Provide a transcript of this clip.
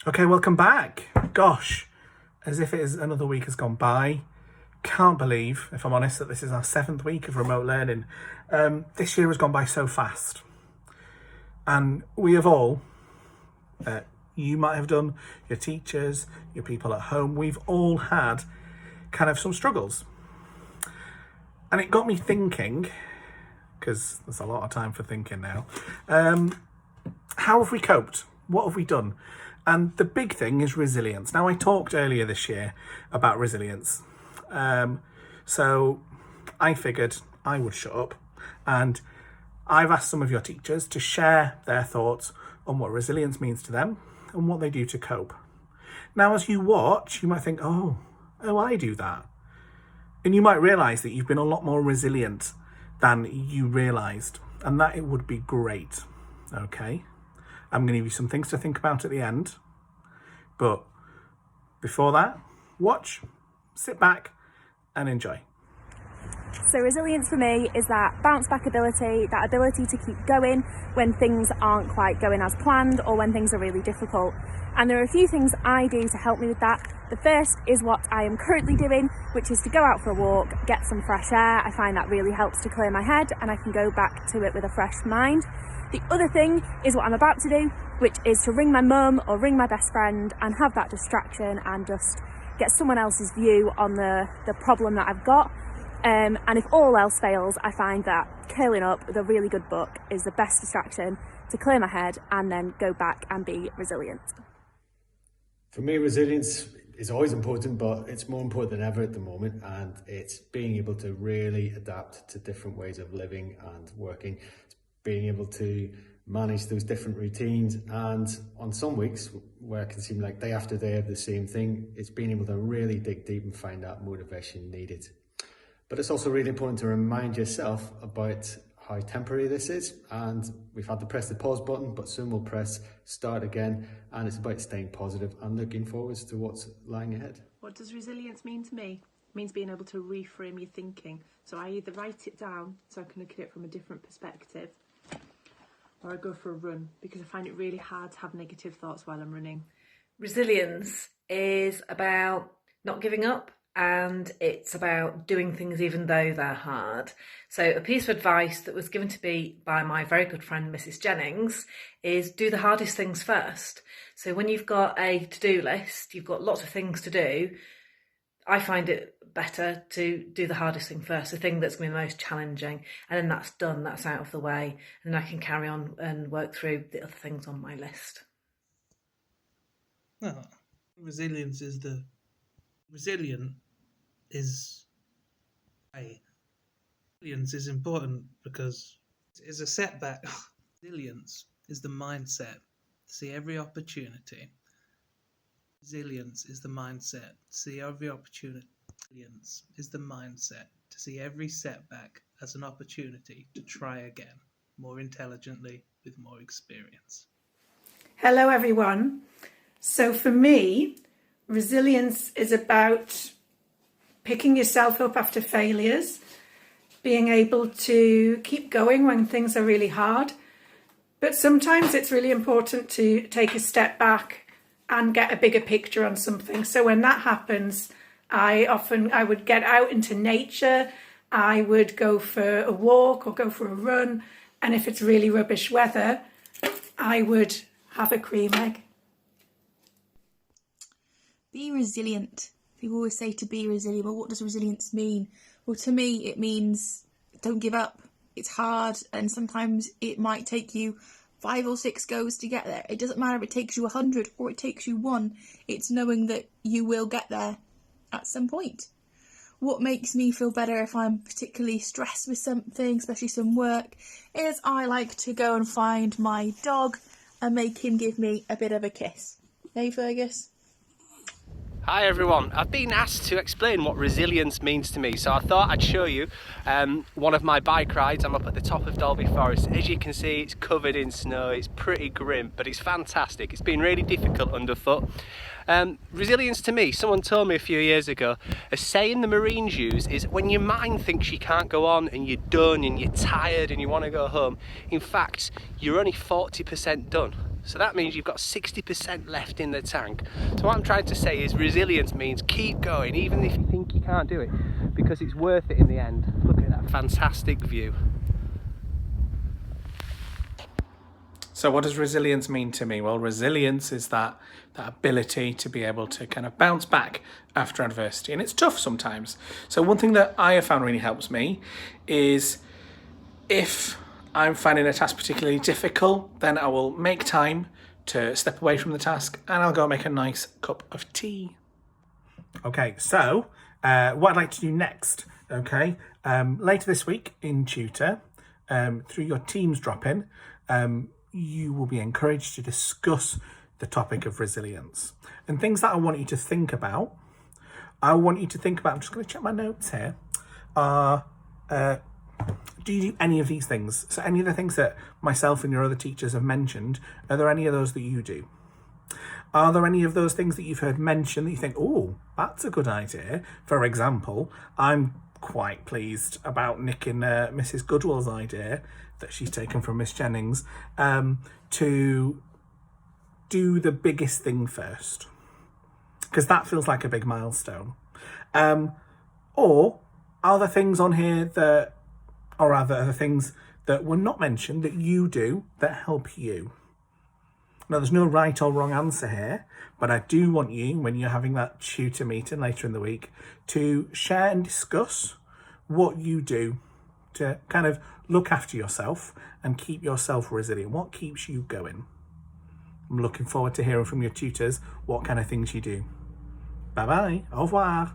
Okay, welcome back. Gosh, as if it is another week has gone by. Can't believe, if I'm honest, that this is our 7th week of remote learning. This year has gone by so fast. And we have all, you might have done, your teachers, your people at home, we've all had kind of some struggles. And it got me thinking, because there's a lot of time for thinking now, how have we coped? What have we done? And the big thing is resilience. Now, I talked earlier this year about resilience. So I figured I would shut up, and I've asked some of your teachers to share their thoughts on what resilience means to them and what they do to cope. Now, as you watch, you might think, oh, I do that. And you might realise that you've been a lot more resilient than you realised, and that it would be great. Okay? I'm going to give you some things to think about at the end. But before that, watch, sit back and enjoy. So resilience for me is that bounce back ability, that ability to keep going when things aren't quite going as planned or when things are really difficult. And there are a few things I do to help me with that. The first is what I am currently doing, which is to go out for a walk, get some fresh air. I find that really helps to clear my head and I can go back to it with a fresh mind. The other thing is what I'm about to do, which is to ring my mum or ring my best friend and have that distraction and just get someone else's view on the problem that I've got. And if all else fails, I find that curling up with a really good book is the best distraction to clear my head and then go back and be resilient. For me, resilience is always important, but it's more important than ever at the moment, and it's being able to really adapt to different ways of living and working. It's being able to manage those different routines, and on some weeks where it can seem like day after day of the same thing, it's being able to really dig deep and find that motivation needed. But it's also really important to remind yourself about how temporary this is, and we've had to press the pause button, but soon we'll press start again, and it's about staying positive and looking forwards to what's lying ahead. What does resilience mean to me? It means being able to reframe your thinking. So I either write it down so I can look at it from a different perspective, or I go for a run because I find it really hard to have negative thoughts while I'm running. Resilience is about not giving up, and it's about doing things even though they're hard. So a piece of advice that was given to me by my very good friend Mrs. Jennings is do the hardest things first. So when you've got a to-do list, you've got lots of things to do, I find it better to do the hardest thing first, the thing that's going to be the most challenging, and then that's done, that's out of the way, and then I can carry on and work through the other things on my list. No, resilience is resilient is resilience is important because it's a setback. Resilience is the mindset to see every opportunity. Resilience is the mindset to see every opportunity. Resilience is the mindset to see every setback as an opportunity to try again, more intelligently, with more experience. Hello everyone. So for me, resilience is about picking yourself up after failures, being able to keep going when things are really hard. But sometimes it's really important to take a step back and get a bigger picture on something. So when that happens, I would get out into nature, I would go for a walk or go for a run. And if it's really rubbish weather, I would have a cream egg. Be resilient. People always say to be resilient, but what does resilience mean? Well, to me, it means don't give up. It's hard, and sometimes it might take you 5 or 6 goes to get there. It doesn't matter if it takes you 100 or it takes you 1. It's knowing that you will get there at some point. What makes me feel better if I'm particularly stressed with something, especially some work, is I like to go and find my dog and make him give me a bit of a kiss. Hey, Fergus? Hi everyone, I've been asked to explain what resilience means to me, so I thought I'd show you one of my bike rides. I'm up at the top of Dalby Forest. As you can see, it's covered in snow, it's pretty grim, but it's fantastic. It's been really difficult underfoot. Resilience to me, someone told me a few years ago, a saying the Marines use is when your mind thinks you can't go on and you're done and you're tired and you want to go home, in fact, you're only 40% done. So that means you've got 60% left in the tank. So what I'm trying to say is resilience means keep going, even if you think you can't do it, because it's worth it in the end. Look at that fantastic view. So what does resilience mean to me? Well, resilience is that ability to be able to kind of bounce back after adversity. And it's tough sometimes. So one thing that I have found really helps me is if I'm finding a task particularly difficult, then I will make time to step away from the task and I'll go make a nice cup of tea. Okay, so what I'd like to do next, okay, later this week in Tutor, through your Teams drop-in, you will be encouraged to discuss the topic of resilience. And things that I want you to think about, I'm just going to check my notes here, are, do you do any of these things? So any of the things that myself and your other teachers have mentioned, are there any of those that you do? Are there any of those things that you've heard mentioned that you think, oh, that's a good idea? For example, I'm quite pleased about nicking Mrs. Goodwill's idea that she's taken from Miss Jennings to do the biggest thing first, because that feels like a big milestone. Or are there things on here that, or are there things that were not mentioned that you do that help you? Now, there's no right or wrong answer here, but I do want you, when you're having that tutor meeting later in the week, to share and discuss what you do to kind of look after yourself and keep yourself resilient. What keeps you going? I'm looking forward to hearing from your tutors what kind of things you do. Bye-bye. Au revoir.